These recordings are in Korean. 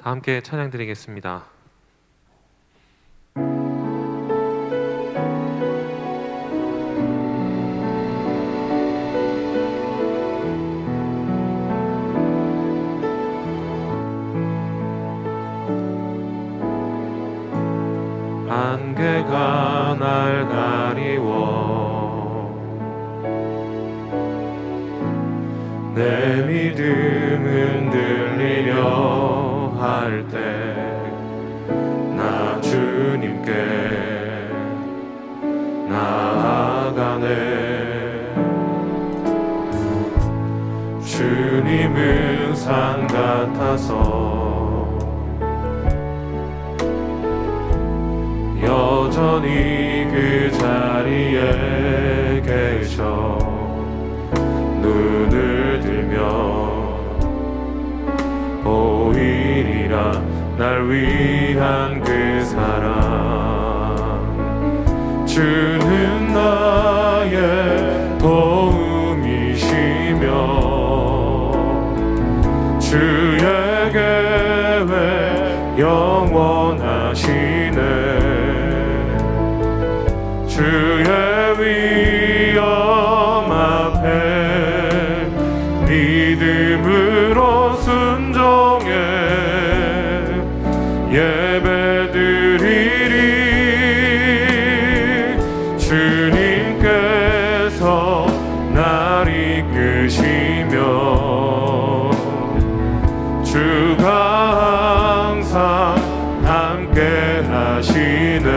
다 함께 찬양 드리겠습니다. 안개가 날 가리워 내 믿음 흔들리려 할 때 나 주님께 나아가네. 주님은 산 같아서 여전히 그 자리에 계셔 눈을 들면 보이리라 날 위한 그 사랑. 주는 나의 도움이시며 주의 계획 영원하시네. 주의 위엄 앞에 믿음으로 순종해 예배드리리. 주님께서 날 이끄시며 주가 항상 함께 하시네.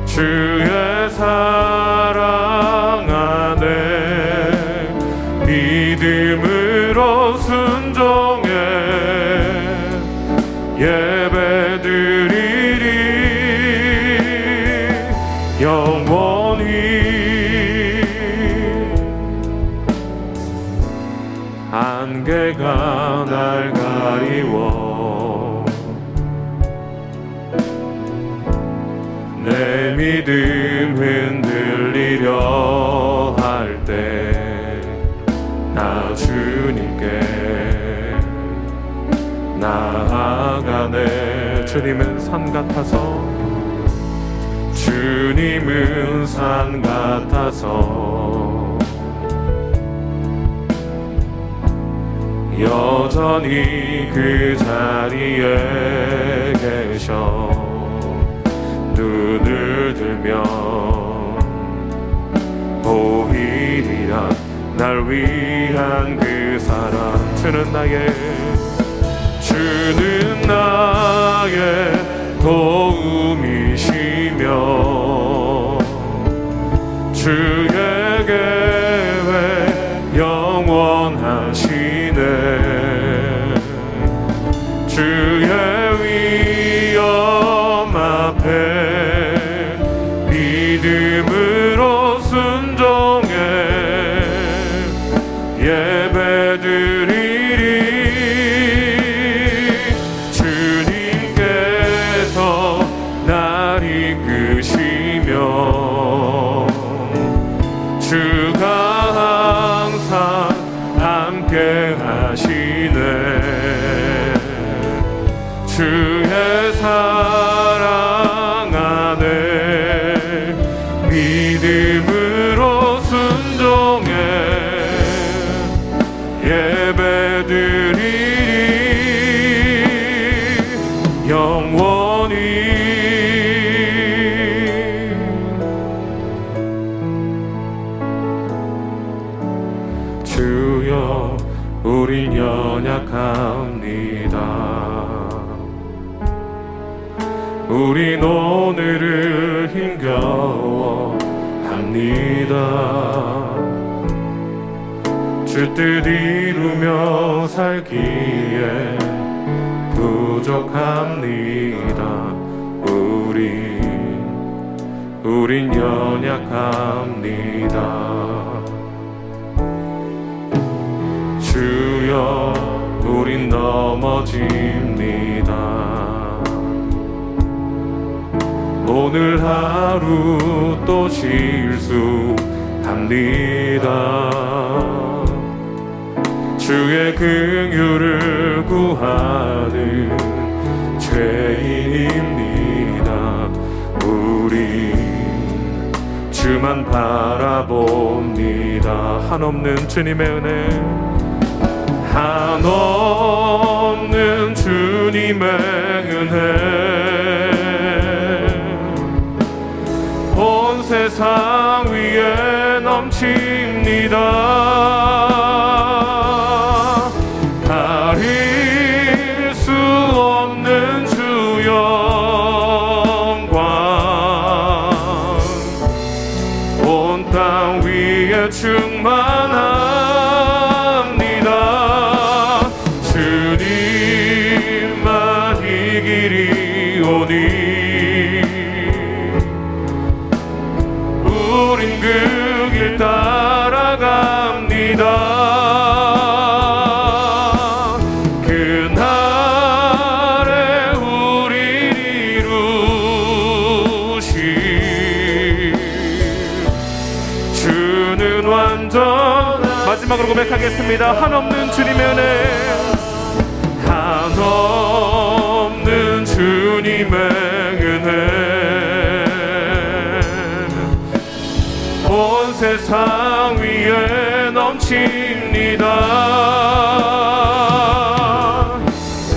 주의 사랑 안에 믿음으로 순종해 예배드리리. 영원히 안개가 날 가리워 내 믿음 흔들리려 할 때 나 주님께 나아가네. 주님은 산 같아서 주님은 산 같아서 여전히 그 자리에 계셔 눈을 들면 보이리라 날 위한 그 사랑. 주는 나의 도움이시며 주의 계획 영원하시네. 주의 위엄 앞에 믿음으로 순종해 예배드리리. 주님께서 날 이끄시며 주가 항상 함께 하시네. 주의 사랑 안에 믿음으로 순종해 예배드리리. 영원히 주여 우린 연약합니다. 우린 오늘을 힘겨워합니다. 주 뜻 이루며 살기에 부족합니다. 우린 연약합니다. 주여 우린 넘어집니다. 오늘 하루 또 실수합니다. 주의 긍휼을 구하는 죄인입니다. 우리 주만 바라봅니다. 한없는 주님의 은혜, 한없는 주님의 은혜, 온 세상 위에 넘칩니다. 가릴 수 없는 주 영광, 온 땅 위에 충만합니다. 주님만 이 길이 오니 우린 그 길 따라갑니다. 그날에 우리 이루실 주는 완전. 마지막으로 고백하겠습니다. 한없는 주님의 은혜, 한없는 주님의 은혜, 온 세상 위에 넘칩니다.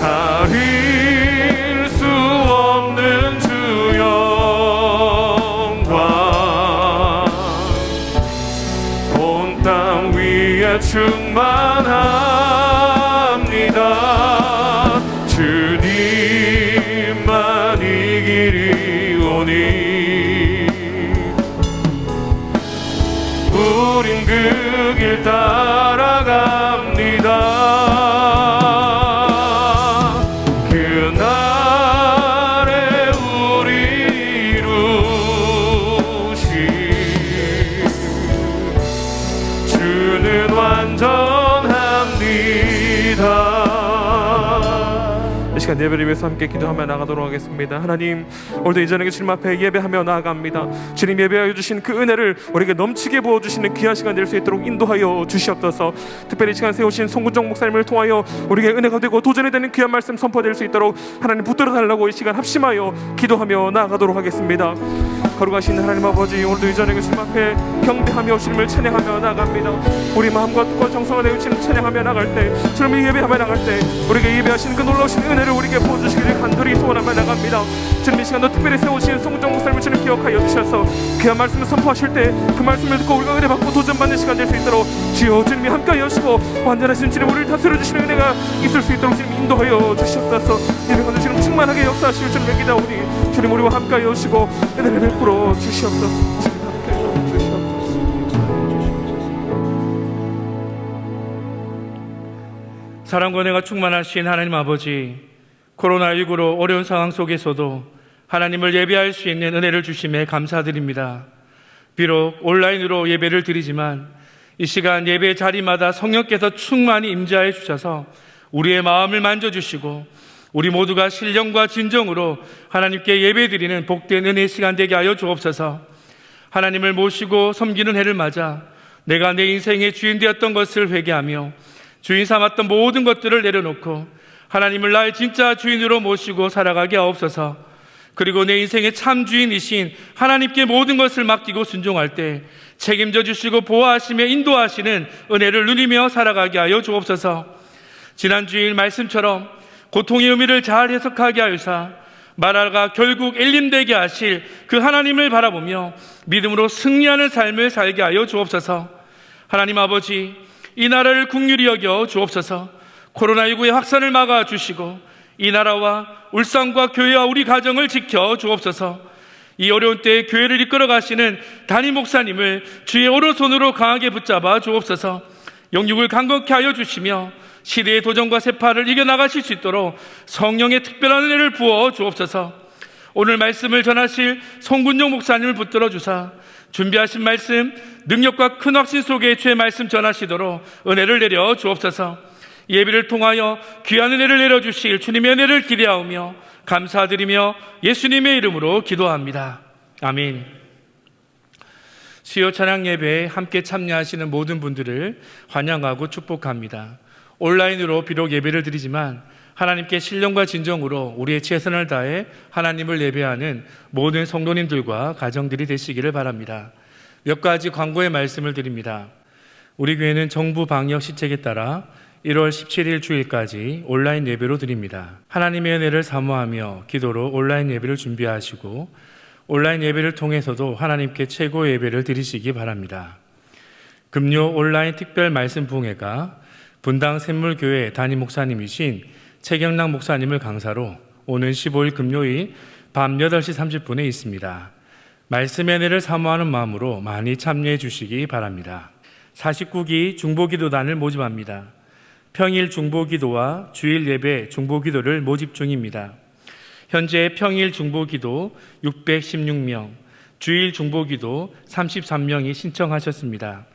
가릴 수 없는 주 영광, 온 땅 위에 충만합니다. 주님만 이 길이 오니 우린 그 길 따라갑니다. 그날에 우리 이루실 주는 완전합니다. 이 시간 예배를 위해서 함께 기도하며 나가도록 하겠습니다. 하나님, 오늘도 이 저녁에 주님 앞에 예배하며 나아갑니다. 주님, 예배하여 주신 그 은혜를 우리에게 넘치게 부어주시는 귀한 시간 될 수 있도록 인도하여 주시옵소서. 특별히 이 시간 세우신 송군정 목사님을 통하여 우리에게 은혜가 되고 도전이 되는 귀한 말씀 선포될 수 있도록 하나님 붙들어 달라고 이 시간 합심하여 기도하며 나아가도록 하겠습니다. 거룩하신 하나님 아버지, 오늘도 이 저녁에 주님 앞에 경배하며 주님을 찬양하며 나아갑니다. 우리 마음과 뜻과 정성을 내어 주님 찬양하며 나갈 때, 주님을 예배하며 나갈 때 우리에게 예배하신 그 놀라우신 은혜를 우리에게 부어주시기를 간절히 소원하며 나갑니다. 주님, 이 시간도 특별히 세우신 송정 목사님을 주님 기억하여 주셔서 귀한 말씀을 선포하실 때 그 말씀을 듣고 우리가 은혜 받고 도전받는 시간 될 수 있도록 주여 주님이 함께하여 주시고 완전하신 주님 우리를 다스려 주시는 은혜가 있을 수 있도록 주님 인도하여 주시옵소서. 예배가 주님 충만하게 역사하실 주님의 기다오니 주님 우리와 함께하여 주시고 은혜를 베풀어 주시옵소서. 주님 함께하여 주시옵소서. 사랑과 은혜가 충만하신 하나님 아버지, 코로나19로 어려운 상황 속에서도 하나님을 예배할 수 있는 은혜를 주심에 감사드립니다. 비록 온라인으로 예배를 드리지만 이 시간 예배 자리마다 성령께서 충만히 임재하여 주셔서 우리의 마음을 만져주시고 우리 모두가 신령과 진정으로 하나님께 예배드리는 복된 은혜의 시간 되게 하여 주옵소서. 하나님을 모시고 섬기는 해를 맞아 내가 내 인생의 주인 되었던 것을 회개하며 주인 삼았던 모든 것들을 내려놓고 하나님을 나의 진짜 주인으로 모시고 살아가게 하옵소서. 그리고 내 인생의 참 주인이신 하나님께 모든 것을 맡기고 순종할 때 책임져 주시고 보호하시며 인도하시는 은혜를 누리며 살아가게 하여 주옵소서. 지난 주일 말씀처럼 고통의 의미를 잘 해석하게 하여사 마라가 결국 엘림되게 하실 그 하나님을 바라보며 믿음으로 승리하는 삶을 살게 하여 주옵소서. 하나님 아버지, 이 나라를 긍휼히 여겨 주옵소서. 코로나19의 확산을 막아 주시고 이 나라와 울산과 교회와 우리 가정을 지켜 주옵소서. 이 어려운 때에 교회를 이끌어 가시는 담임 목사님을 주의 오른손으로 강하게 붙잡아 주옵소서. 영육을 강건케 하여 주시며 시대의 도전과 세파를 이겨나가실 수 있도록 성령의 특별한 은혜를 부어 주옵소서. 오늘 말씀을 전하실 송군정 목사님을 붙들어 주사 준비하신 말씀 능력과 큰 확신 속에 주의 말씀 전하시도록 은혜를 내려 주옵소서. 예배를 통하여 귀한 은혜를 내려주실 주님의 은혜를 기대하오며 감사드리며 예수님의 이름으로 기도합니다. 아멘. 수요 찬양 예배에 함께 참여하시는 모든 분들을 환영하고 축복합니다. 온라인으로 비록 예배를 드리지만 하나님께 신령과 진정으로 우리의 최선을 다해 하나님을 예배하는 모든 성도님들과 가정들이 되시기를 바랍니다. 몇 가지 광고의 말씀을 드립니다. 우리 교회는 정부 방역 시책에 따라 1월 17일 주일까지 온라인 예배로 드립니다. 하나님의 은혜를 사모하며 기도로 온라인 예배를 준비하시고 온라인 예배를 통해서도 하나님께 최고의 예배를 드리시기 바랍니다. 금요 온라인 특별 말씀 부흥회가 분당 샘물교회 담임 목사님이신 최경락 목사님을 강사로 오는 15일 금요일 밤 8시 30분에 있습니다. 말씀의 은혜를 사모하는 마음으로 많이 참여해 주시기 바랍니다. 49기 중보기도단을 모집합니다. 평일 중보기도와 주일 예배 중보기도를 모집 중입니다. 현재 평일 중보기도 616명, 주일 중보기도 33명이 신청하셨습니다.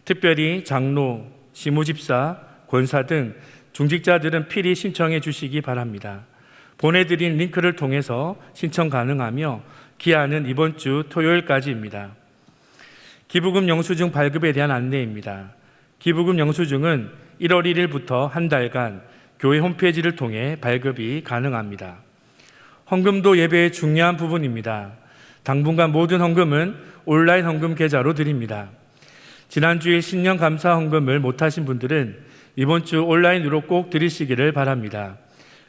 특별히 장로, 시무집사, 권사 등 중직자들은 필히 신청해 주시기 바랍니다. 보내드린 링크를 통해서 신청 가능하며 기한은 이번 주 토요일까지입니다. 기부금 영수증 발급에 대한 안내입니다. 기부금 영수증은 1월 1일부터 한 달간 교회 홈페이지를 통해 발급이 가능합니다. 헌금도 예배의 중요한 부분입니다. 당분간 모든 헌금은 온라인 헌금 계좌로 드립니다. 지난주일 신년 감사 헌금을 못하신 분들은 이번 주 온라인으로 꼭 드리시기를 바랍니다.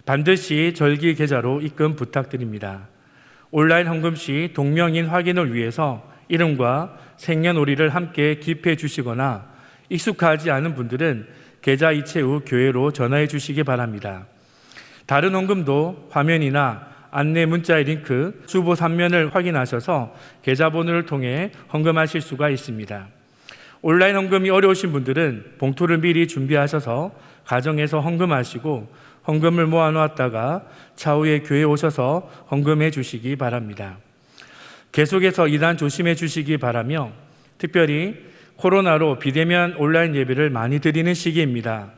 반드시 절기 계좌로 입금 부탁드립니다. 온라인 헌금 시 동명인 확인을 위해서 이름과 생년월일을 함께 기입해 주시거나 익숙하지 않은 분들은 계좌 이체 후 교회로 전화해 주시기 바랍니다. 다른 헌금도 화면이나 안내 문자의 링크, 주보 3면을 확인하셔서 계좌번호를 통해 헌금하실 수가 있습니다. 온라인 헌금이 어려우신 분들은 봉투를 미리 준비하셔서 가정에서 헌금하시고 헌금을 모아놓았다가 차후에 교회에 오셔서 헌금해 주시기 바랍니다. 계속해서 이단 조심해 주시기 바라며 특별히 코로나로 비대면 온라인 예배를 많이 드리는 시기입니다.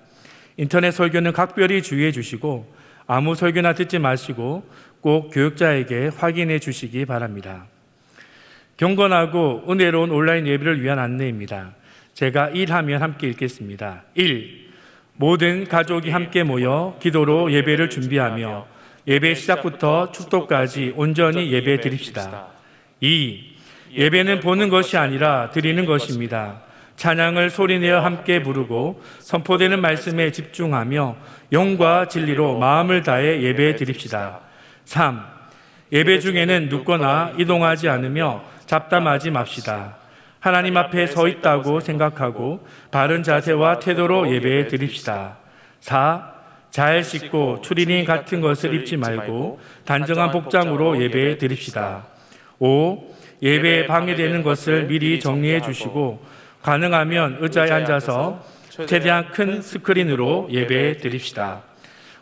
인터넷 설교는 각별히 주의해 주시고 아무 설교나 듣지 마시고 꼭 교육자에게 확인해 주시기 바랍니다. 경건하고 은혜로운 온라인 예배를 위한 안내입니다. 제가 1 하면 함께 읽겠습니다. 1. 모든 가족이 함께 모여 기도로 예배를 준비하며 예배 시작부터 축도까지 온전히 예배 드립시다. 2. 예배는 보는 것이 아니라 드리는 것입니다. 찬양을 소리내어 함께 부르고 선포되는 말씀에 집중하며 영과 진리로 마음을 다해 예배 드립시다. 3. 예배 중에는 눕거나 이동하지 않으며 잡담하지 맙시다. 하나님 앞에 서 있다고 생각하고 바른 자세와 태도로 예배 드립시다. 4. 잘 씻고 추리닝 같은 것을 입지 말고 단정한 복장으로 예배 드립시다. 5. 예배에 방해되는 것을 미리 정리해 주시고 가능하면 의자에 앉아서 최대한 큰 스크린으로 예배 드립시다.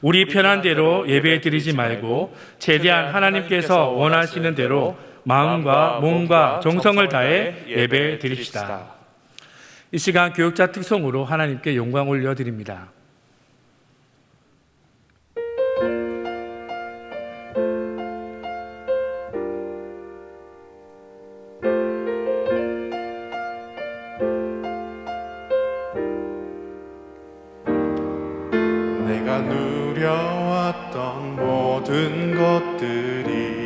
우리 편한 대로 예배 드리지 말고 최대한 하나님께서 원하시는 대로 마음과 몸과 정성을 다해 예배 드립시다. 이 시간 교육자 특송으로 하나님께 영광 올려드립니다. 내가 누려왔던 모든 것들이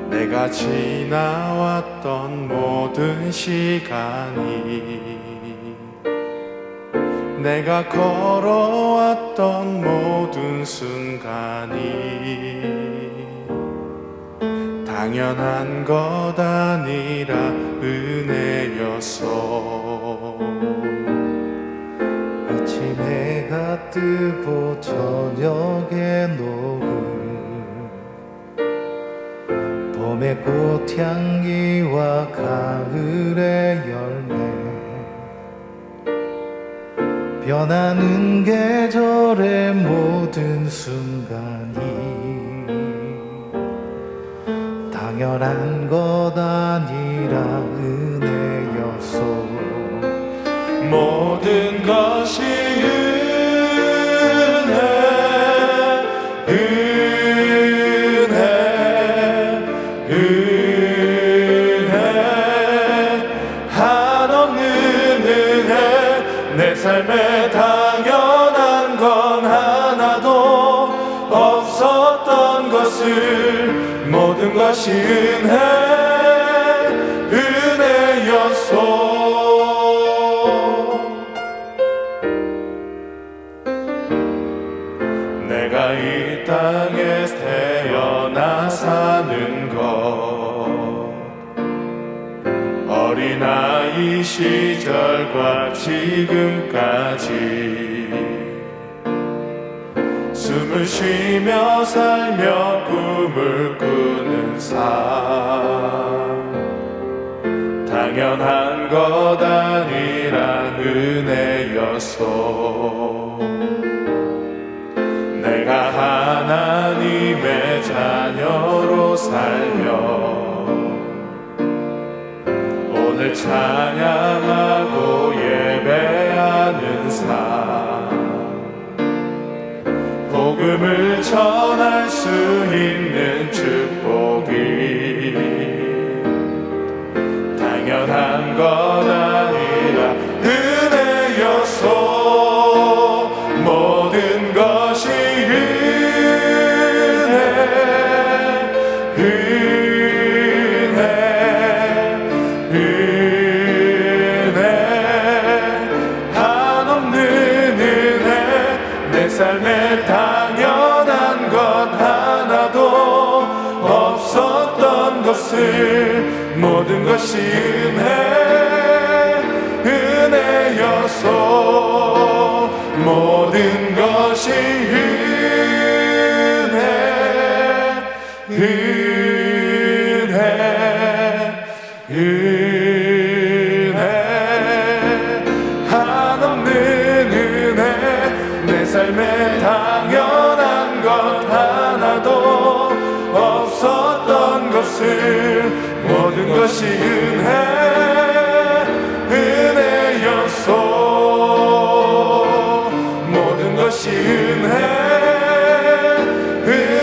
내가 지나왔던 모든 시간이 내가 걸어왔던 모든 순간이 당연한 것 아니라 은혜였어. 아침에 해가 뜨고 저녁에 녹음 봄의 꽃향기와 가을의 열매 변하는 계절의 모든 순간이 당연한 것 아니라 은혜였소. 모든 것이 은혜 한없는 은혜 내 삶의 것을 모든 것이 은혜였소. 내가 이 땅에 태어나 사는 것, 어린아이 시절과 지금까지 숨을 쉬며 살며 꿈을 꾸는 삶, 당연한 것 아니라 은혜였소. 내가 하나님의 자녀로 살며 오늘 찬양하고 예배하는 삶, 복음을 전할 수 있는 축복이 당연한 것 아니라 은혜였소. 모든 것이 은혜, 한없는 은혜. 내 삶에 당연한 것 하나도 없었던 것을 모든 것이 은혜였소. 모든 것이 은혜, 한없는 은혜. 내 삶에 당연한 것 하나도 없었던 것을 모든 것이 은혜였소. 모든 것이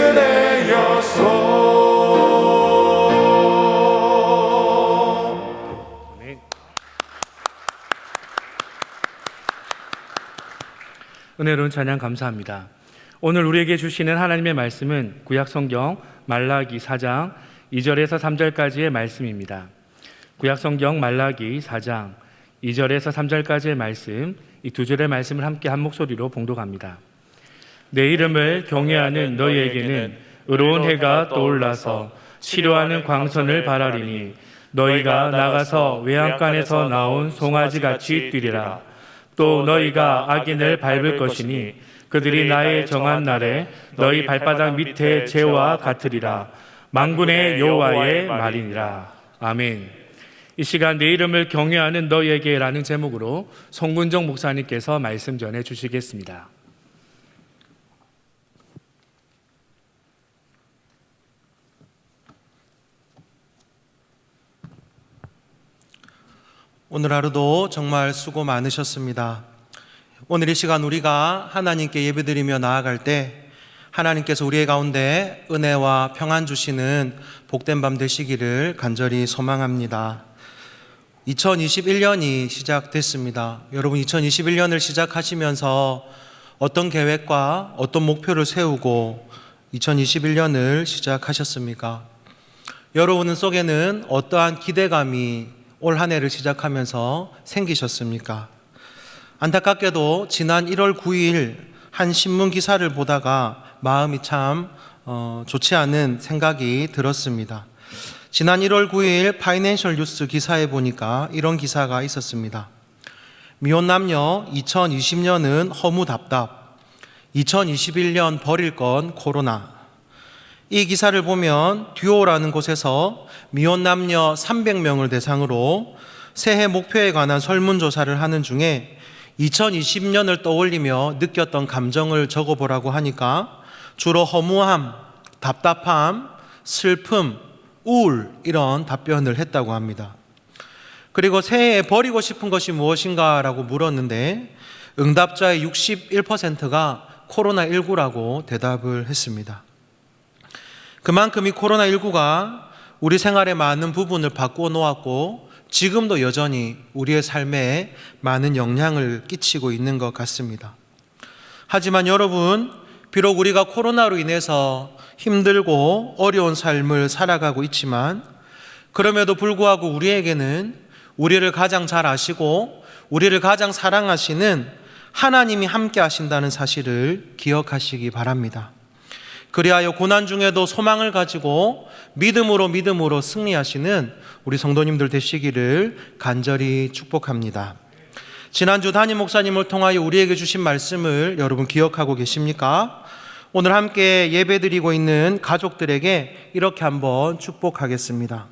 은혜였소. 은혜로운 찬양 감사합니다. 오늘 우리에게 주시는 하나님의 말씀은 구약성경 말라기 4장 2절에서 3절까지의 말씀입니다. 구약성경 말라기 4장 2절에서 3절까지의 말씀, 이 두 절의 말씀을 함께 한 목소리로 봉독합니다. 내 이름을 경외하는 너희에게는 의로운 해가 떠올라서 치료하는 광선을 바라리니 너희가 나가서 외양간에서 나온 송아지같이 뛰리라. 또 너희가 악인을 밟을 것이니 그들이 나의 정한 날에 너희 발바닥 밑에 재와 같으리라. 만군의 여호와의 말이니라. 아멘. 이 시간 내 이름을 경외하는 너희에게 라는 제목으로 송근정 목사님께서 말씀 전해 주시겠습니다. 오늘 하루도 정말 수고 많으셨습니다. 오늘 이 시간 우리가 하나님께 예배드리며 나아갈 때 하나님께서 우리의 가운데 은혜와 평안 주시는 복된 밤 되시기를 간절히 소망합니다. 2021년이 시작됐습니다. 여러분 2021년을 시작하시면서 어떤 계획과 어떤 목표를 세우고 2021년을 시작하셨습니까? 여러분 속에는 어떠한 기대감이 올 한 해를 시작하면서 생기셨습니까? 안타깝게도 지난 1월 9일 한 신문 기사를 보다가 마음이 참 좋지 않은 생각이 들었습니다. 지난 1월 9일 파이낸셜 뉴스 기사에 보니까 이런 기사가 있었습니다. 미혼 남녀 2020년은 허무답답, 2021년 버릴 건 코로나. 이 기사를 보면 듀오라는 곳에서 미혼 남녀 300명을 대상으로 새해 목표에 관한 설문조사를 하는 중에 2020년을 떠올리며 느꼈던 감정을 적어보라고 하니까 주로 허무함, 답답함, 슬픔, 우울 이런 답변을 했다고 합니다. 그리고 새해에 버리고 싶은 것이 무엇인가 라고 물었는데 응답자의 61%가 코로나19라고 대답을 했습니다. 그만큼 이 코로나19가 우리 생활의 많은 부분을 바꾸어 놓았고 지금도 여전히 우리의 삶에 많은 영향을 끼치고 있는 것 같습니다. 하지만 여러분, 비록 우리가 코로나로 인해서 힘들고 어려운 삶을 살아가고 있지만 그럼에도 불구하고 우리에게는 우리를 가장 잘 아시고 우리를 가장 사랑하시는 하나님이 함께 하신다는 사실을 기억하시기 바랍니다. 그리하여 고난 중에도 소망을 가지고 믿음으로 승리하시는 우리 성도님들 되시기를 간절히 축복합니다. 지난주 담임 목사님을 통하여 우리에게 주신 말씀을 여러분 기억하고 계십니까? 오늘 함께 예배드리고 있는 가족들에게 이렇게 한번 축복하겠습니다.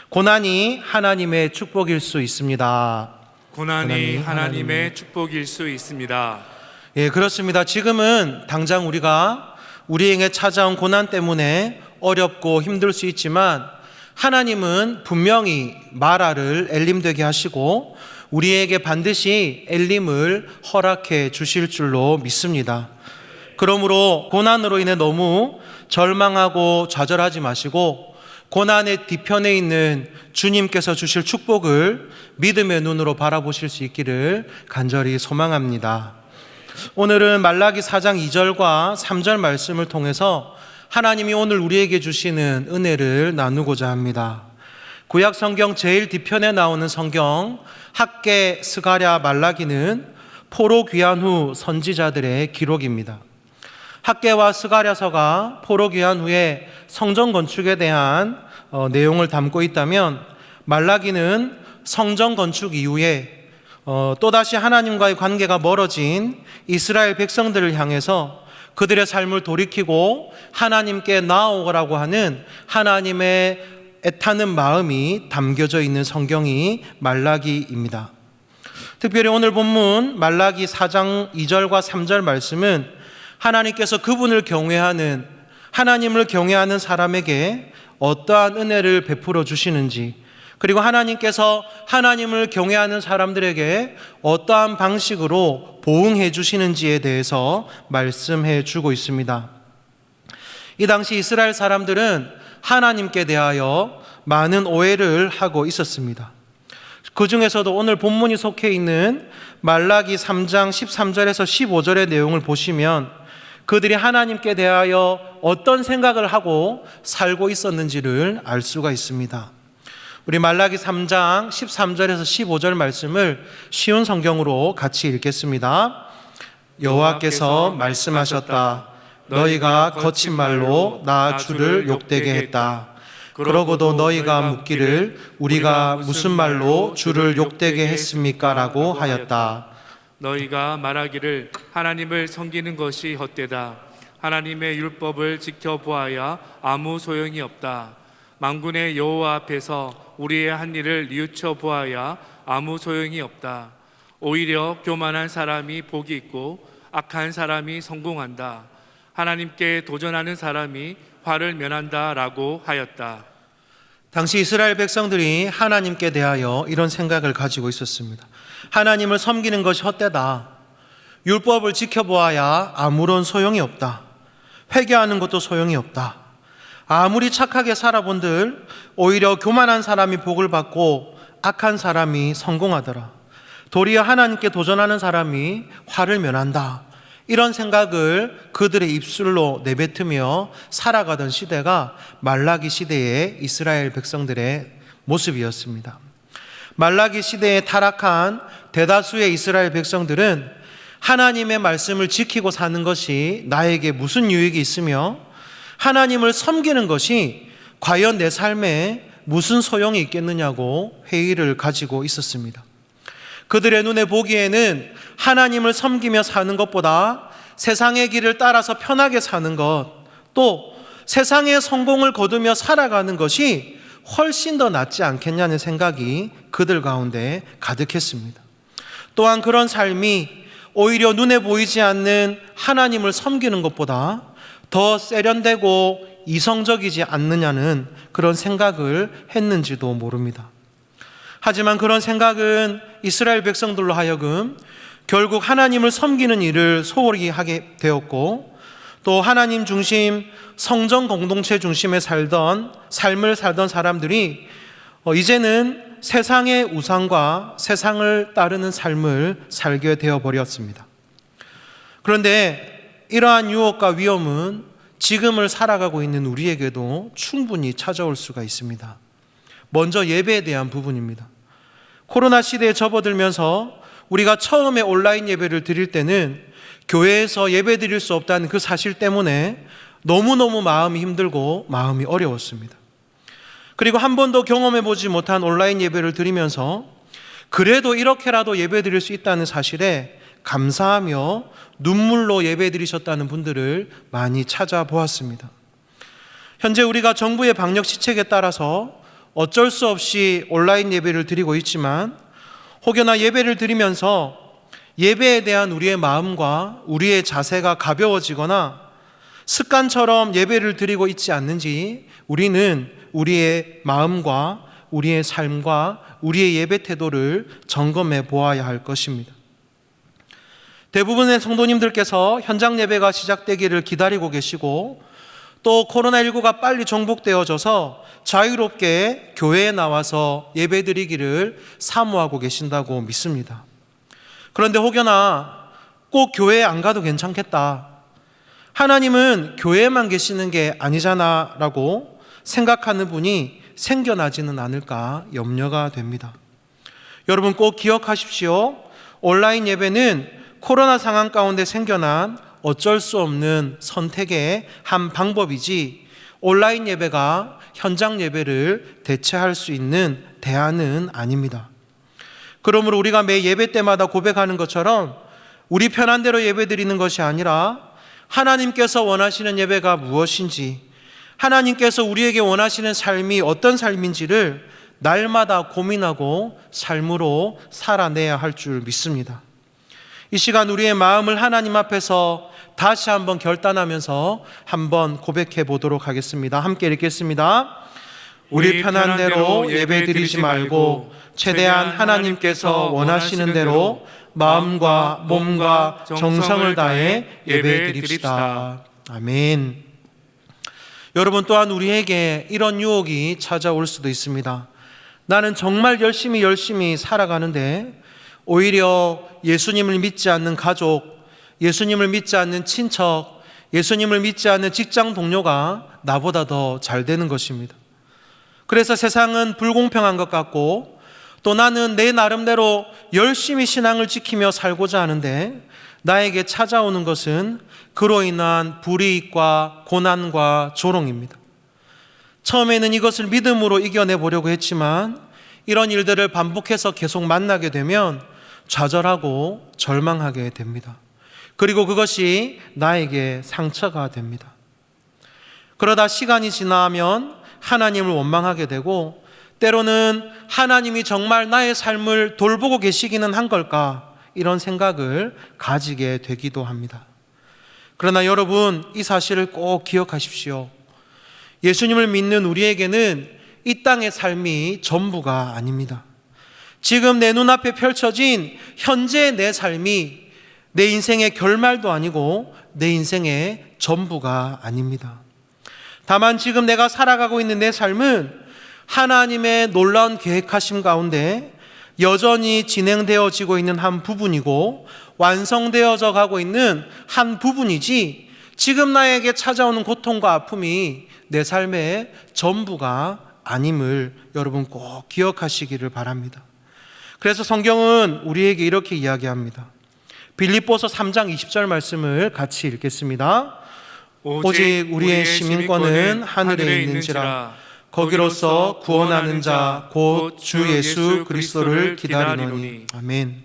고난이 하나님의 축복일 수 있습니다. 고난이 하나님의 축복일 수 있습니다. 예, 그렇습니다. 지금은 당장 우리에게 찾아온 고난 때문에 어렵고 힘들 수 있지만 하나님은 분명히 마라를 엘림되게 하시고 우리에게 반드시 엘림을 허락해 주실 줄로 믿습니다. 그러므로 고난으로 인해 너무 절망하고 좌절하지 마시고 고난의 뒤편에 있는 주님께서 주실 축복을 믿음의 눈으로 바라보실 수 있기를 간절히 소망합니다. 오늘은 말라기 4장 2절과 3절 말씀을 통해서 하나님이 오늘 우리에게 주시는 은혜를 나누고자 합니다. 구약 성경 제일 뒤편에 나오는 성경 학개, 스가랴, 말라기는 포로 귀환 후 선지자들의 기록입니다. 학개와 스가랴서가 포로 귀환 후에 성전 건축에 대한 내용을 담고 있다면 말라기는 성전 건축 이후에 또다시 하나님과의 관계가 멀어진 이스라엘 백성들을 향해서 그들의 삶을 돌이키고 하나님께 나아오라고 하는 하나님의 애타는 마음이 담겨져 있는 성경이 말라기입니다. 특별히 오늘 본문 말라기 4장 2절과 3절 말씀은 하나님께서 그분을 경외하는 하나님을 경외하는 사람에게 어떠한 은혜를 베풀어 주시는지 그리고 하나님께서 하나님을 경외하는 사람들에게 어떠한 방식으로 보응해 주시는지에 대해서 말씀해 주고 있습니다. 이 당시 이스라엘 사람들은 하나님께 대하여 많은 오해를 하고 있었습니다. 그 중에서도 오늘 본문이 속해 있는 말라기 3장 13절에서 15절의 내용을 보시면 그들이 하나님께 대하여 어떤 생각을 하고 살고 있었는지를 알 수가 있습니다. 우리 말라기 3장 13절에서 15절 말씀을 쉬운 성경으로 같이 읽겠습니다. 여호와께서 말씀하셨다. 너희가 거친 말로 나 주를 욕되게 했다. 그러고도 너희가 묻기를 우리가 무슨 말로 주를 욕되게 했습니까? 라고 하였다. 너희가 말하기를 하나님을 섬기는 것이 헛되다. 하나님의 율법을 지켜보아야 아무 소용이 없다. 만군의 여호와 앞에서 우리의 한 일을 뉘우쳐 보아야 아무 소용이 없다. 오히려 교만한 사람이 복이 있고 악한 사람이 성공한다. 하나님께 도전하는 사람이 화를 면한다 라고 하였다. 당시 이스라엘 백성들이 하나님께 대하여 이런 생각을 가지고 있었습니다. 하나님을 섬기는 것이 헛되다. 율법을 지켜보아야 아무런 소용이 없다. 회개하는 것도 소용이 없다. 아무리 착하게 살아본들 오히려 교만한 사람이 복을 받고 악한 사람이 성공하더라. 도리어 하나님께 도전하는 사람이 화를 면한다. 이런 생각을 그들의 입술로 내뱉으며 살아가던 시대가 말라기 시대의 이스라엘 백성들의 모습이었습니다. 말라기 시대에 타락한 대다수의 이스라엘 백성들은 하나님의 말씀을 지키고 사는 것이 나에게 무슨 유익이 있으며 하나님을 섬기는 것이 과연 내 삶에 무슨 소용이 있겠느냐고 회의를 가지고 있었습니다. 그들의 눈에 보기에는 하나님을 섬기며 사는 것보다 세상의 길을 따라서 편하게 사는 것, 또 세상의 성공을 거두며 살아가는 것이 훨씬 더 낫지 않겠냐는 생각이 그들 가운데 가득했습니다. 또한 그런 삶이 오히려 눈에 보이지 않는 하나님을 섬기는 것보다 더 세련되고 이성적이지 않느냐는 그런 생각을 했는지도 모릅니다. 하지만 그런 생각은 이스라엘 백성들로 하여금 결국 하나님을 섬기는 일을 소홀히 하게 되었고 또 하나님 중심 성전 공동체 중심의 삶을 살던 사람들이 이제는 세상의 우상과 세상을 따르는 삶을 살게 되어버렸습니다. 그런데 이러한 유혹과 위험은 지금을 살아가고 있는 우리에게도 충분히 찾아올 수가 있습니다. 먼저 예배에 대한 부분입니다. 코로나 시대에 접어들면서 우리가 처음에 온라인 예배를 드릴 때는 교회에서 예배 드릴 수 없다는 그 사실 때문에 너무너무 마음이 힘들고 마음이 어려웠습니다. 그리고 한 번도 경험해 보지 못한 온라인 예배를 드리면서 그래도 이렇게라도 예배 드릴 수 있다는 사실에 감사하며 눈물로 예배 드리셨다는 분들을 많이 찾아보았습니다. 현재 우리가 정부의 방역 시책에 따라서 어쩔 수 없이 온라인 예배를 드리고 있지만 혹여나 예배를 드리면서 예배에 대한 우리의 마음과 우리의 자세가 가벼워지거나 습관처럼 예배를 드리고 있지 않는지 우리는 우리의 마음과 우리의 삶과 우리의 예배 태도를 점검해 보아야 할 것입니다. 대부분의 성도님들께서 현장 예배가 시작되기를 기다리고 계시고 또 코로나19가 빨리 정복되어져서 자유롭게 교회에 나와서 예배드리기를 사모하고 계신다고 믿습니다. 그런데 혹여나 꼭 교회에 안 가도 괜찮겠다, 하나님은 교회에만 계시는 게 아니잖아 라고 생각하는 분이 생겨나지는 않을까 염려가 됩니다. 여러분 꼭 기억하십시오. 온라인 예배는 코로나 상황 가운데 생겨난 어쩔 수 없는 선택의 한 방법이지 온라인 예배가 현장 예배를 대체할 수 있는 대안은 아닙니다. 그러므로 우리가 매 예배 때마다 고백하는 것처럼 우리 편한 대로 예배 드리는 것이 아니라 하나님께서 원하시는 예배가 무엇인지, 하나님께서 우리에게 원하시는 삶이 어떤 삶인지를 날마다 고민하고 삶으로 살아내야 할 줄 믿습니다. 이 시간 우리의 마음을 하나님 앞에서 다시 한번 결단하면서 한번 고백해 보도록 하겠습니다. 함께 읽겠습니다. 우리 편한 대로 예배 드리지 말고 최대한 하나님께서 원하시는 대로 마음과 몸과 정성을 다해 예배 드립시다. 아멘. 여러분 또한 우리에게 이런 유혹이 찾아올 수도 있습니다. 나는 정말 열심히 살아가는데 오히려 예수님을 믿지 않는 가족, 예수님을 믿지 않는 친척, 예수님을 믿지 않는 직장 동료가 나보다 더 잘 되는 것입니다. 그래서 세상은 불공평한 것 같고 또 나는 내 나름대로 열심히 신앙을 지키며 살고자 하는데 나에게 찾아오는 것은 그로 인한 불이익과 고난과 조롱입니다. 처음에는 이것을 믿음으로 이겨내 보려고 했지만 이런 일들을 반복해서 계속 만나게 되면 좌절하고 절망하게 됩니다. 그리고 그것이 나에게 상처가 됩니다. 그러다 시간이 지나면 하나님을 원망하게 되고 때로는 하나님이 정말 나의 삶을 돌보고 계시기는 한 걸까 이런 생각을 가지게 되기도 합니다. 그러나 여러분 이 사실을 꼭 기억하십시오. 예수님을 믿는 우리에게는 이 땅의 삶이 전부가 아닙니다. 지금 내 눈앞에 펼쳐진 현재의 내 삶이 내 인생의 결말도 아니고 내 인생의 전부가 아닙니다. 다만 지금 내가 살아가고 있는 내 삶은 하나님의 놀라운 계획하심 가운데 여전히 진행되어지고 있는 한 부분이고 완성되어져 가고 있는 한 부분이지 지금 나에게 찾아오는 고통과 아픔이 내 삶의 전부가 아님을 여러분 꼭 기억하시기를 바랍니다. 그래서 성경은 우리에게 이렇게 이야기합니다. 빌립보서 3장 20절 말씀을 같이 읽겠습니다. 오직 우리의 시민권은 하늘에 있는지라 거기로서 구원하는 자 곧 주 예수 그리스도를 기다리노니. 아멘.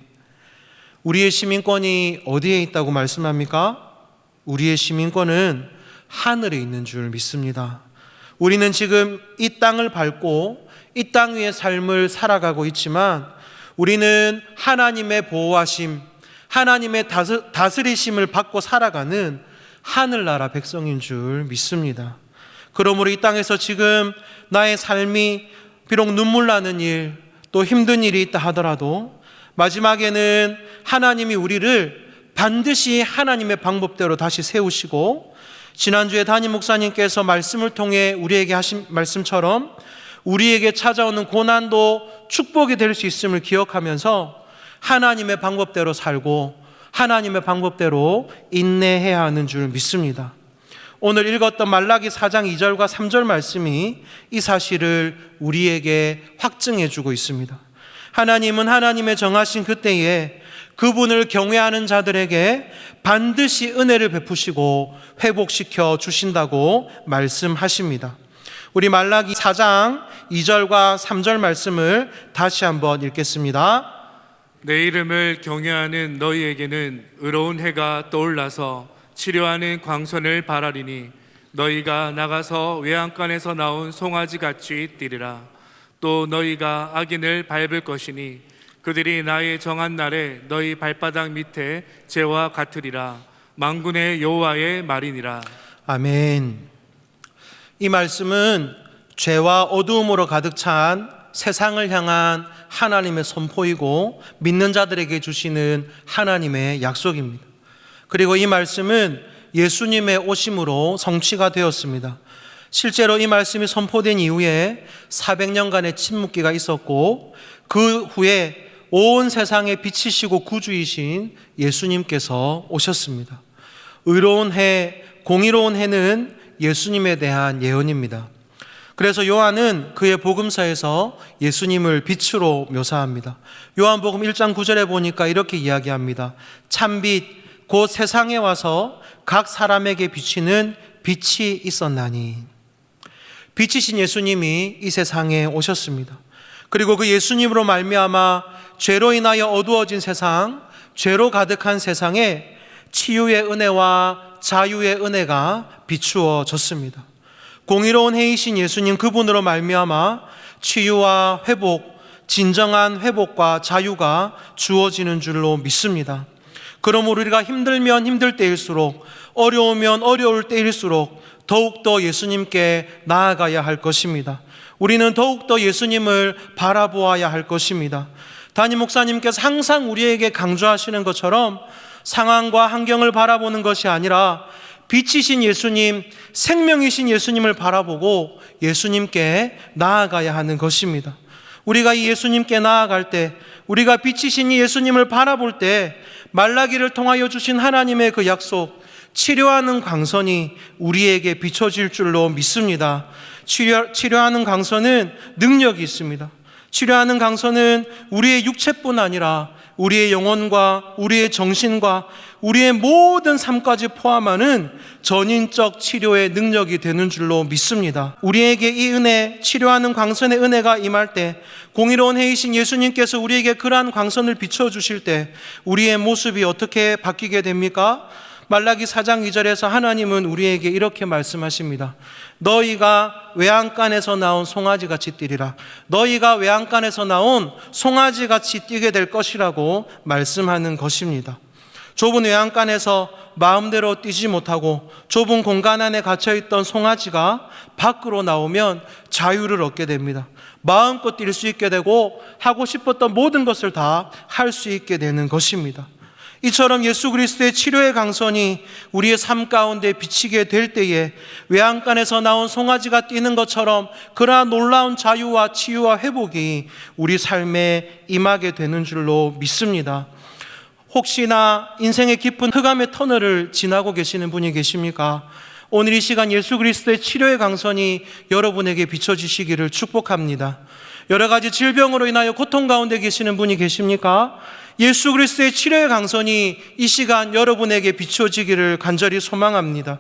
우리의 시민권이 어디에 있다고 말씀합니까? 우리의 시민권은 하늘에 있는 줄 믿습니다. 우리는 지금 이 땅을 밟고 이 땅 위의 삶을 살아가고 있지만 우리는 하나님의 보호하심, 하나님의 다스리심을 받고 살아가는 하늘나라 백성인 줄 믿습니다. 그러므로 이 땅에서 지금 나의 삶이 비록 눈물 나는 일, 또 힘든 일이 있다 하더라도 마지막에는 하나님이 우리를 반드시 하나님의 방법대로 다시 세우시고 지난주에 담임 목사님께서 말씀을 통해 우리에게 하신 말씀처럼 우리에게 찾아오는 고난도 축복이 될 수 있음을 기억하면서 하나님의 방법대로 살고 하나님의 방법대로 인내해야 하는 줄 믿습니다. 오늘 읽었던 말라기 4장 2절과 3절 말씀이 이 사실을 우리에게 확증해 주고 있습니다. 하나님은 하나님의 정하신 그때에 그분을 경외하는 자들에게 반드시 은혜를 베푸시고 회복시켜 주신다고 말씀하십니다. 우리 말라기 4장 2절과 3절 말씀을 다시 한번 읽겠습니다. 내 이름을 경외하는 너희에게는 의로운 해가 떠올라서 치료하는 광선을 바라리니 너희가 나가서 외양간에서 나온 송아지같이 뛰리라. 또 너희가 악인을 밟을 것이니 그들이 나의 정한 날에 너희 발바닥 밑에 재와 같으리라. 만군의 여호와의 말이니라. 아멘. 이 말씀은 죄와 어두움으로 가득 찬 세상을 향한 하나님의 선포이고 믿는 자들에게 주시는 하나님의 약속입니다. 그리고 이 말씀은 예수님의 오심으로 성취가 되었습니다. 실제로 이 말씀이 선포된 이후에 400년간의 침묵기가 있었고 그 후에 온 세상에 빛이시고 구주이신 예수님께서 오셨습니다. 의로운 해, 공의로운 해는 예수님에 대한 예언입니다. 그래서 요한은 그의 복음서에서 예수님을 빛으로 묘사합니다. 요한복음 1장 9절에 보니까 이렇게 이야기합니다. 참빛 곧 세상에 와서 각 사람에게 비치는 빛이 있었나니. 빛이신 예수님이 이 세상에 오셨습니다. 그리고 그 예수님으로 말미암아 죄로 인하여 어두워진 세상, 죄로 가득한 세상에 치유의 은혜와 자유의 은혜가 비추어졌습니다. 공의로운 해이신 예수님 그분으로 말미암아 치유와 회복, 진정한 회복과 자유가 주어지는 줄로 믿습니다. 그러므로 우리가 힘들면 힘들 때일수록, 어려우면 어려울 때일수록 더욱더 예수님께 나아가야 할 것입니다. 우리는 더욱더 예수님을 바라보아야 할 것입니다. 담임 목사님께서 항상 우리에게 강조하시는 것처럼 상황과 환경을 바라보는 것이 아니라 빛이신 예수님, 생명이신 예수님을 바라보고 예수님께 나아가야 하는 것입니다. 우리가 이 예수님께 나아갈 때, 우리가 빛이신 이 예수님을 바라볼 때 말라기를 통하여 주신 하나님의 그 약속, 치료하는 광선이 우리에게 비춰질 줄로 믿습니다. 치료하는 광선은 능력이 있습니다. 치료하는 광선은 우리의 육체뿐 아니라 우리의 영혼과 우리의 정신과 우리의 모든 삶까지 포함하는 전인적 치료의 능력이 되는 줄로 믿습니다. 우리에게 이 은혜, 치료하는 광선의 은혜가 임할 때, 공의로운 해이신 예수님께서 우리에게 그러한 광선을 비춰주실 때 우리의 모습이 어떻게 바뀌게 됩니까? 말라기 4장 2절에서 하나님은 우리에게 이렇게 말씀하십니다. 너희가 외양간에서 나온 송아지같이 뛰리라. 너희가 외양간에서 나온 송아지같이 뛰게 될 것이라고 말씀하는 것입니다. 좁은 외양간에서 마음대로 뛰지 못하고 좁은 공간 안에 갇혀있던 송아지가 밖으로 나오면 자유를 얻게 됩니다. 마음껏 뛸 수 있게 되고 하고 싶었던 모든 것을 다 할 수 있게 되는 것입니다. 이처럼 예수 그리스도의 치료의 강선이 우리의 삶 가운데 비치게 될 때에 외양간에서 나온 송아지가 뛰는 것처럼 그러한 놀라운 자유와 치유와 회복이 우리 삶에 임하게 되는 줄로 믿습니다. 혹시나 인생의 깊은 흑암의 터널을 지나고 계시는 분이 계십니까? 오늘 이 시간 예수 그리스도의 치료의 강선이 여러분에게 비춰지시기를 축복합니다. 여러 가지 질병으로 인하여 고통 가운데 계시는 분이 계십니까? 예수 그리스도의 치료의 강선이 이 시간 여러분에게 비춰지기를 간절히 소망합니다.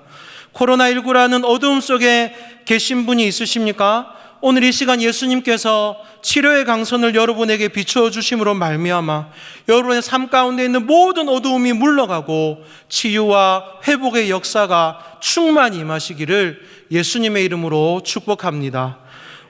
코로나19라는 어두움 속에 계신 분이 있으십니까? 오늘 이 시간 예수님께서 치료의 강선을 여러분에게 비추어 주심으로 말미암아 여러분의 삶 가운데 있는 모든 어두움이 물러가고 치유와 회복의 역사가 충만히 임하시기를 예수님의 이름으로 축복합니다.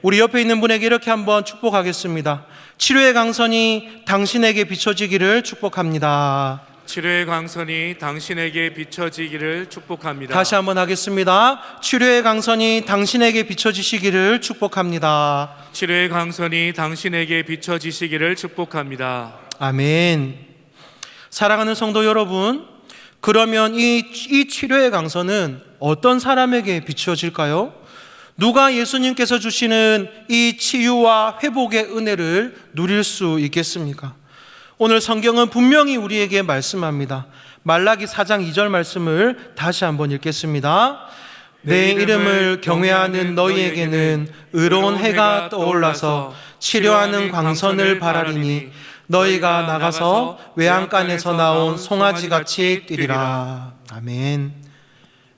우리 옆에 있는 분에게 이렇게 한번 축복하겠습니다. 치료의 강선이 당신에게 비춰지기를 축복합니다. 치료의 강선이 당신에게 비춰지기를 축복합니다. 다시 한번 하겠습니다. 치료의 강선이 당신에게 비춰지시기를 축복합니다. 치료의 강선이 당신에게 비춰지시기를 축복합니다. 아멘. 사랑하는 성도 여러분, 그러면 이 치료의 강선은 어떤 사람에게 비춰질까요? 누가 예수님께서 주시는 이 치유와 회복의 은혜를 누릴 수 있겠습니까? 오늘 성경은 분명히 우리에게 말씀합니다. 말라기 4장 2절 말씀을 다시 한번 읽겠습니다. 내 이름을 경외하는 너희에게는 의로운 해가 떠올라서 치료하는 광선을 바라리니 너희가 나가서 외양간에서 나온 송아지같이 뛰리라. 아멘.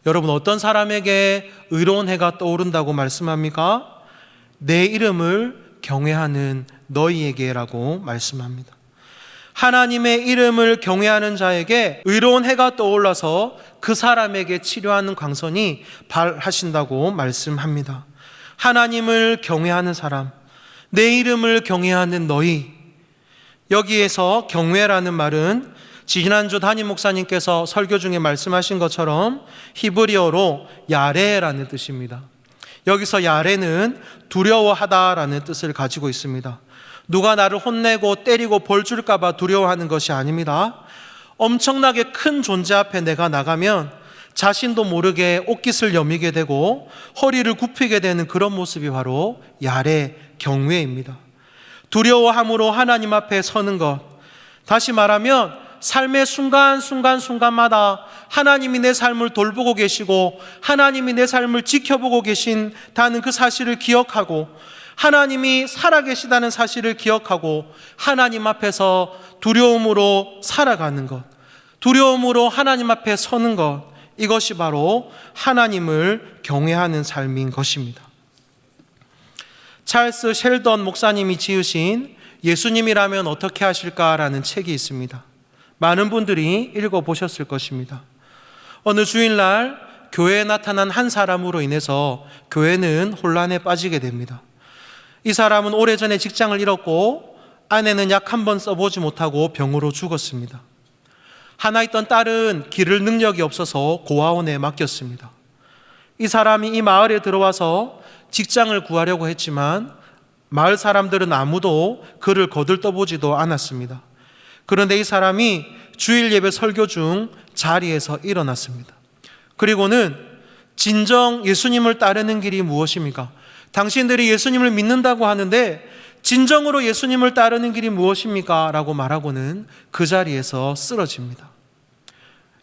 여러분, 어떤 사람에게 의로운 해가 떠오른다고 말씀합니까? 내 이름을 경외하는 너희에게라고 말씀합니다. 하나님의 이름을 경외하는 자에게 의로운 해가 떠올라서 그 사람에게 치료하는 광선이 발하신다고 말씀합니다. 하나님을 경외하는 사람, 내 이름을 경외하는 너희. 여기에서 경외라는 말은 지난주 담임 목사님께서 설교 중에 말씀하신 것처럼 히브리어로 야레라는 뜻입니다. 여기서 야레는 두려워하다라는 뜻을 가지고 있습니다. 누가 나를 혼내고 때리고 벌 줄까 봐 두려워하는 것이 아닙니다. 엄청나게 큰 존재 앞에 내가 나가면 자신도 모르게 옷깃을 여미게 되고 허리를 굽히게 되는 그런 모습이 바로 야레, 경외입니다. 두려워함으로 하나님 앞에 서는 것. 다시 말하면 삶의 순간마다 하나님이 내 삶을 돌보고 계시고 하나님이 내 삶을 지켜보고 계신다는 그 사실을 기억하고 하나님이 살아계시다는 사실을 기억하고 하나님 앞에서 두려움으로 살아가는 것, 두려움으로 하나님 앞에 서는 것, 이것이 바로 하나님을 경외하는 삶인 것입니다. 찰스 셸던 목사님이 지으신 예수님이라면 어떻게 하실까라는 책이 있습니다. 많은 분들이 읽어보셨을 것입니다. 어느 주일날 교회에 나타난 한 사람으로 인해서 교회는 혼란에 빠지게 됩니다. 이 사람은 오래전에 직장을 잃었고 아내는 약 한 번 써보지 못하고 병으로 죽었습니다. 하나 있던 딸은 기를 능력이 없어서 고아원에 맡겼습니다. 이 사람이 이 마을에 들어와서 직장을 구하려고 했지만 마을 사람들은 아무도 그를 거들떠보지도 않았습니다. 그런데 이 사람이 주일 예배 설교 중 자리에서 일어났습니다. 그리고는 진정 예수님을 따르는 길이 무엇입니까? 당신들이 예수님을 믿는다고 하는데 진정으로 예수님을 따르는 길이 무엇입니까? 라고 말하고는 그 자리에서 쓰러집니다.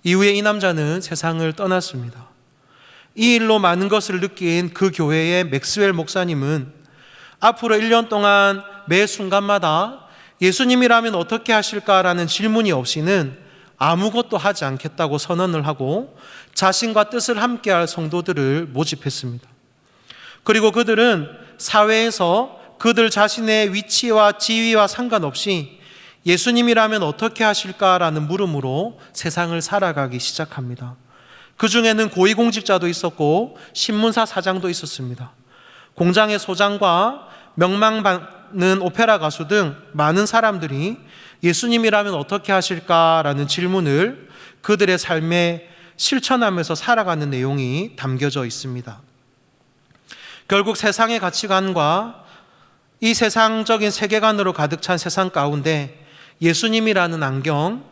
이후에 이 남자는 세상을 떠났습니다. 이 일로 많은 것을 느낀 그 교회의 맥스웰 목사님은 앞으로 1년 동안 매 순간마다 예수님이라면 어떻게 하실까라는 질문이 없이는 아무것도 하지 않겠다고 선언을 하고 자신과 뜻을 함께할 성도들을 모집했습니다. 그리고 그들은 사회에서 그들 자신의 위치와 지위와 상관없이 예수님이라면 어떻게 하실까라는 물음으로 세상을 살아가기 시작합니다. 그 중에는 고위공직자도 있었고 신문사 사장도 있었습니다. 공장의 소장과 명망받는 오페라 가수 등 많은 사람들이 예수님이라면 어떻게 하실까라는 질문을 그들의 삶에 실천하면서 살아가는 내용이 담겨져 있습니다. 결국 세상의 가치관과 이 세상적인 세계관으로 가득 찬 세상 가운데 예수님이라는 안경,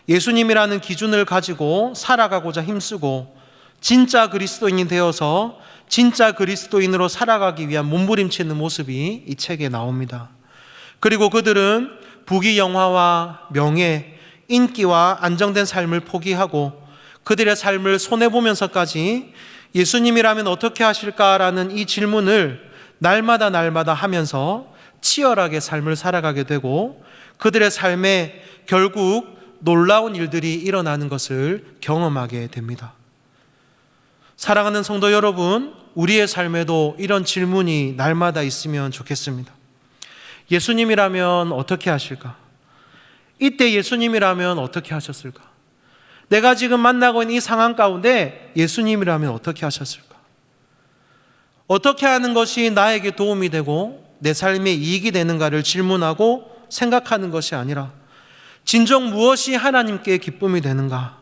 예수님이라는 기준을 가지고 살아가고자 힘쓰고 진짜 그리스도인이 되어서 진짜 그리스도인으로 살아가기 위한 몸부림치는 모습이 이 책에 나옵니다. 그리고 그들은 부귀 영화와 명예, 인기와 안정된 삶을 포기하고 그들의 삶을 손해보면서까지 예수님이라면 어떻게 하실까라는 이 질문을 날마다 하면서 치열하게 삶을 살아가게 되고 그들의 삶에 결국 놀라운 일들이 일어나는 것을 경험하게 됩니다. 사랑하는 성도 여러분, 우리의 삶에도 이런 질문이 날마다 있으면 좋겠습니다. 예수님이라면 어떻게 하실까? 이때 예수님이라면 어떻게 하셨을까? 내가 지금 만나고 있는 이 상황 가운데 예수님이라면 어떻게 하셨을까? 어떻게 하는 것이 나에게 도움이 되고 내 삶에 이익이 되는가를 질문하고 생각하는 것이 아니라 진정 무엇이 하나님께 기쁨이 되는가?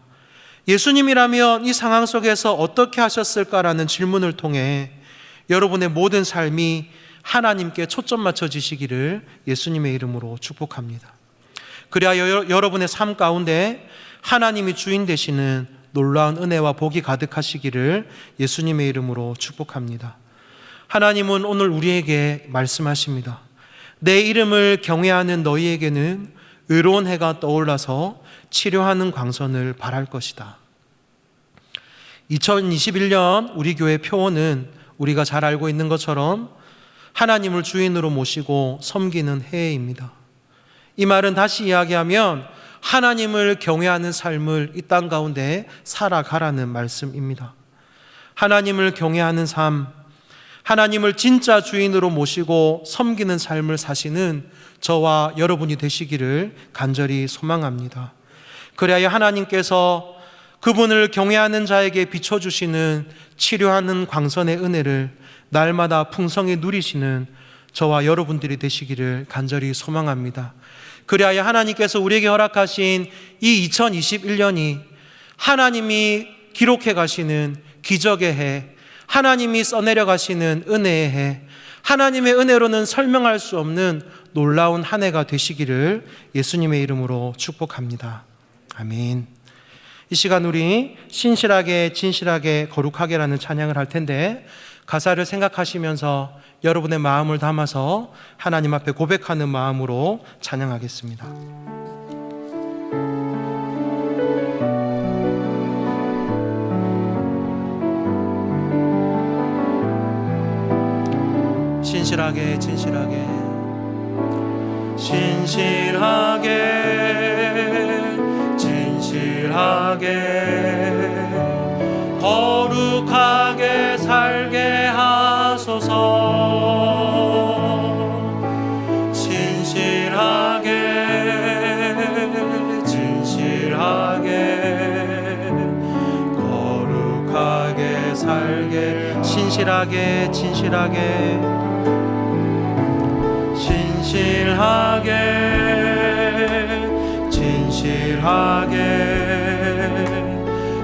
예수님이라면 이 상황 속에서 어떻게 하셨을까라는 질문을 통해 여러분의 모든 삶이 하나님께 초점 맞춰지시기를 예수님의 이름으로 축복합니다. 그래야 여러분의 삶 가운데 하나님이 주인 되시는 놀라운 은혜와 복이 가득하시기를 예수님의 이름으로 축복합니다. 하나님은 오늘 우리에게 말씀하십니다. 내 이름을 경외하는 너희에게는 의로운 해가 떠올라서 치료하는 광선을 발할 것이다. 2021년 우리 교회 표어는 우리가 잘 알고 있는 것처럼 하나님을 주인으로 모시고 섬기는 해입니다. 이 말은 다시 이야기하면 하나님을 경외하는 삶을 이 땅 가운데 살아가라는 말씀입니다. 하나님을 경외하는 삶, 하나님을 진짜 주인으로 모시고 섬기는 삶을 사시는 저와 여러분이 되시기를 간절히 소망합니다. 그래야 하나님께서 그분을 경외하는 자에게 비춰주시는 치료하는 광선의 은혜를 날마다 풍성히 누리시는 저와 여러분들이 되시기를 간절히 소망합니다. 그래야 하나님께서 우리에게 허락하신 이 2021년이 하나님이 기록해 가시는 기적의 해, 하나님이 써내려 가시는 은혜의 해, 하나님의 은혜로는 설명할 수 없는 놀라운 한 해가 되시기를 예수님의 이름으로 축복합니다. 아멘. 이 시간 우리 신실하게 진실하게 거룩하게라는 찬양을 할 텐데 가사를 생각하시면서 여러분의 마음을 담아서 하나님 앞에 고백하는 마음으로 찬양하겠습니다. 신실하게 진실하게 진실하게 진실하게 거룩하게 살게 하소서. 진실하게 진실하게 거룩하게 살게 신실하게 진실하게 진실하게 진실하게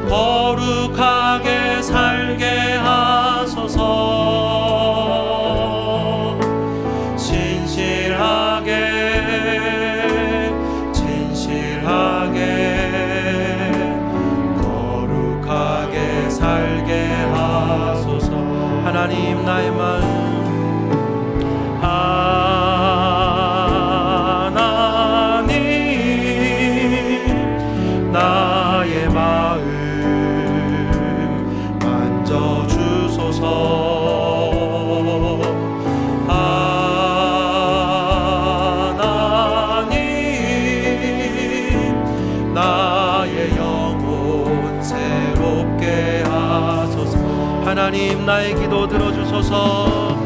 거룩하게 살게 하소서. 진실하게 진실하게 거룩하게 살게 하소서. 하나님 나의 마음 나의 마음 만져주소서. 하나님 나의 영혼 새롭게 하소서. 하나님 나의 기도 들어주소서.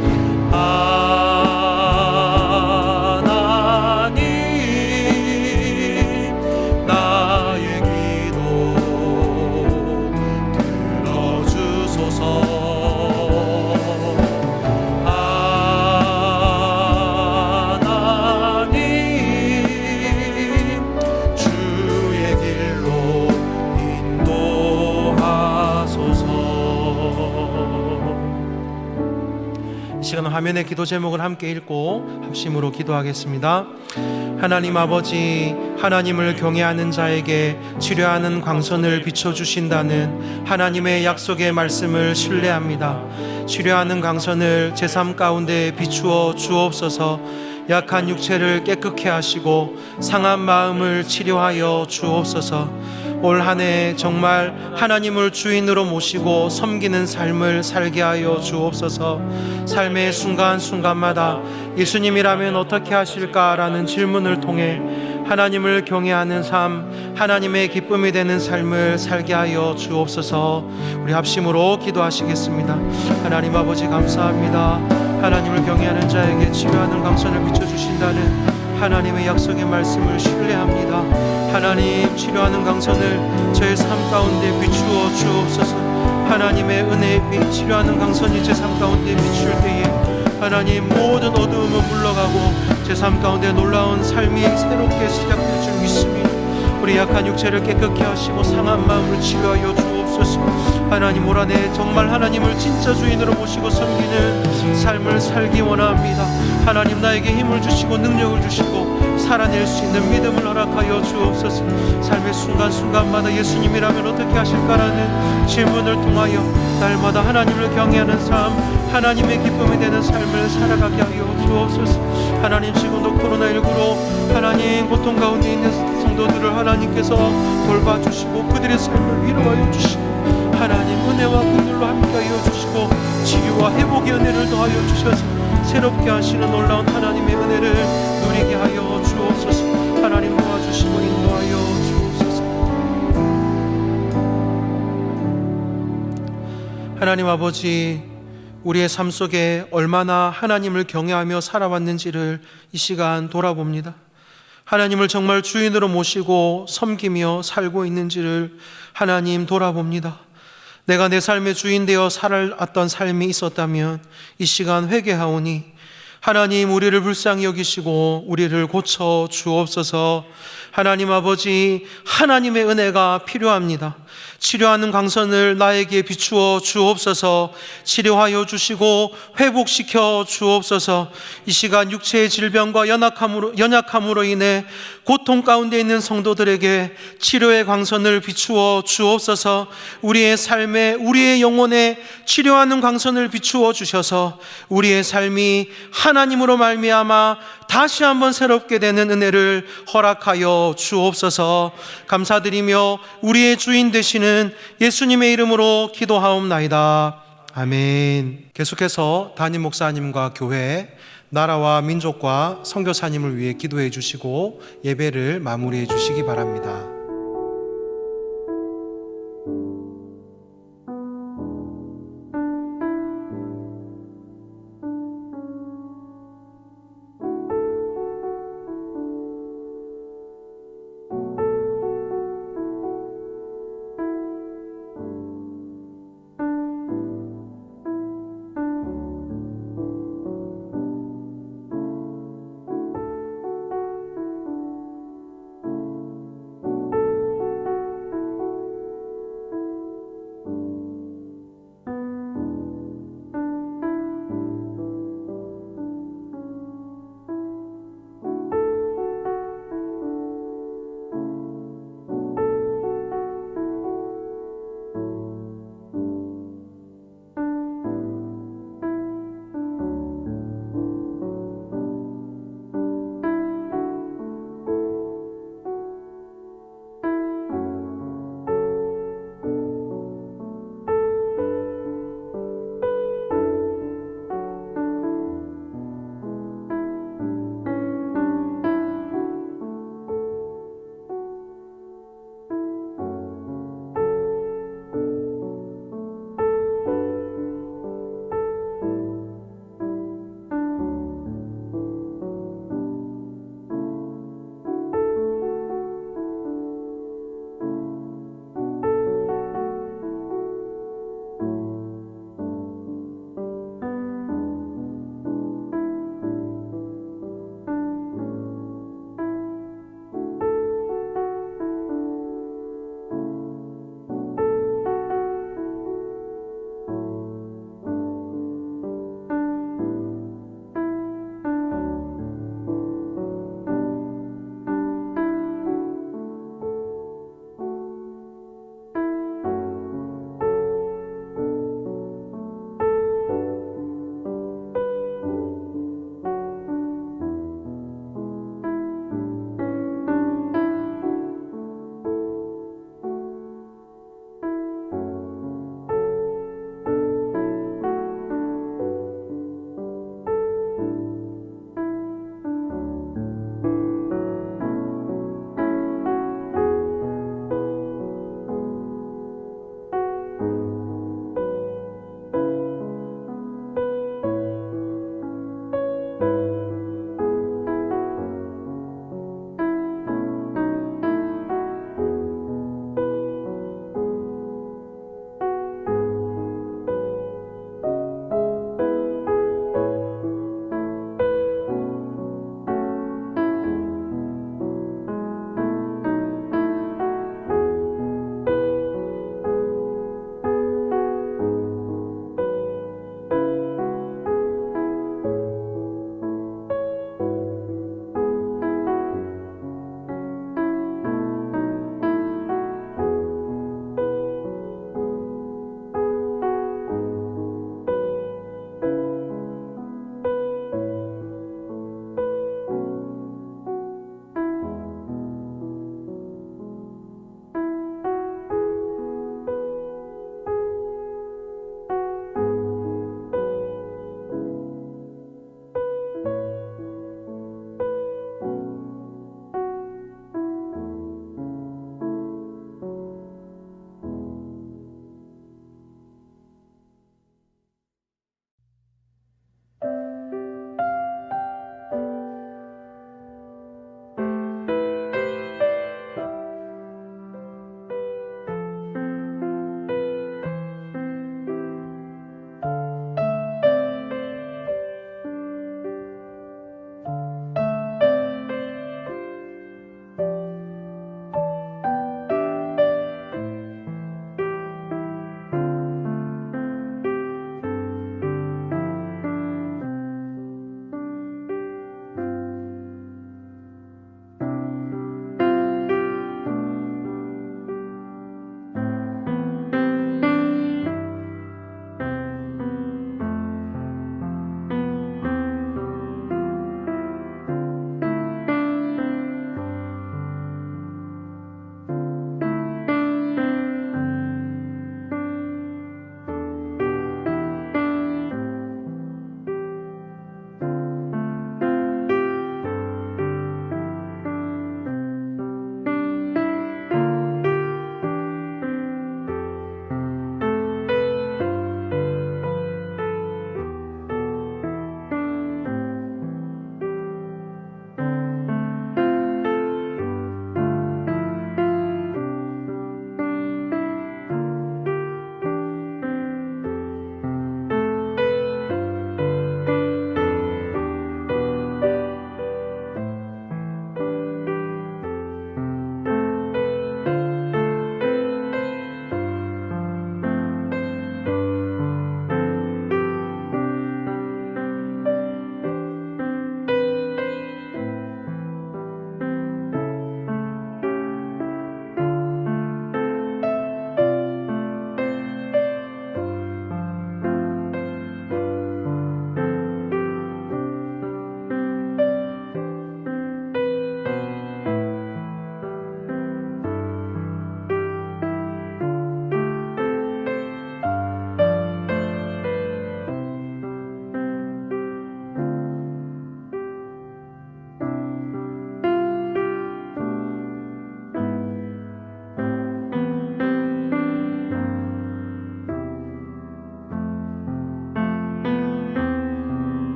화면의 기도 제목을 함께 읽고 합심으로 기도하겠습니다. 하나님 아버지, 하나님을 경외하는 자에게 치료하는 광선을 비춰주신다는 하나님의 약속의 말씀을 신뢰합니다. 치료하는 광선을 제 삶 가운데 비추어 주옵소서. 약한 육체를 깨끗게 하시고 상한 마음을 치료하여 주옵소서. 올 한 해 정말 하나님을 주인으로 모시고 섬기는 삶을 살게 하여 주옵소서. 삶의 순간순간마다 예수님이라면 어떻게 하실까라는 질문을 통해 하나님을 경외하는 삶, 하나님의 기쁨이 되는 삶을 살게 하여 주옵소서. 우리 합심으로 기도하시겠습니다. 하나님 아버지 감사합니다. 하나님을 경외하는 자에게 치료하는 광선을 비춰주신다는 하나님의 약속의 말씀을 신뢰합니다. 하나님, 치료하는 강선을 저의 삶 가운데 비추어 주옵소서. 하나님의 은혜의 빛, 치료하는 강선이 제 삶 가운데 비출 때에 하나님, 모든 어두움은 물러가고 제 삶 가운데 놀라운 삶이 새롭게 시작될 줄 믿습니다. 우리 약한 육체를 깨끗게 하시고 상한 마음을 치료하여 주옵소서. 하나님, 올 한 해 정말 하나님을 진짜 주인으로 모시고 섬기는 삶을 살기 원합니다. 하나님, 나에게 힘을 주시고 능력을 주시고 살아낼 수 있는 믿음을 허락하여 주옵소서. 삶의 순간순간마다 예수님이라면 어떻게 하실까라는 질문을 통하여 날마다 하나님을 경외하는 삶, 하나님의 기쁨이 되는 삶을 살아가게 하여 주옵소서. 하나님, 지금도 코로나19로 하나님 고통 가운데 있는 성도들을 하나님께서 돌봐주시고 그들의 삶을 위로하여 주시고 하나님 은혜와 긍휼로 함께하여 주시고 치유와 회복의 은혜를 더하여 주셔서 새롭게 하시는 놀라운 하나님의 은혜를 누리게 하여 주옵소서. 하나님 도와주시고 인도하여 주옵소서. 하나님 아버지, 우리의 삶 속에 얼마나 하나님을 경외하며 살아왔는지를 이 시간 돌아봅니다. 하나님을 정말 주인으로 모시고 섬기며 살고 있는지를 하나님 돌아봅니다. 내가 내 삶의 주인 되어 살았던 삶이 있었다면 이 시간 회개하오니 하나님, 우리를 불쌍히 여기시고 우리를 고쳐 주옵소서. 하나님 아버지, 하나님의 은혜가 필요합니다. 치료하는 광선을 나에게 비추어 주옵소서. 치료하여 주시고 회복시켜 주옵소서. 이 시간 육체의 질병과 연약함으로 인해 고통 가운데 있는 성도들에게 치료의 광선을 비추어 주옵소서. 우리의 삶에, 우리의 영혼에 치료하는 광선을 비추어 주셔서 우리의 삶이 하나님으로 말미암아 다시 한번 새롭게 되는 은혜를 허락하여 주옵소서. 감사드리며 우리의 주인 되시는 예수님의 이름으로 기도하옵나이다. 아멘. 계속해서 담임 목사님과 교회, 나라와 민족과 선교사님을 위해 기도해 주시고 예배를 마무리해 주시기 바랍니다.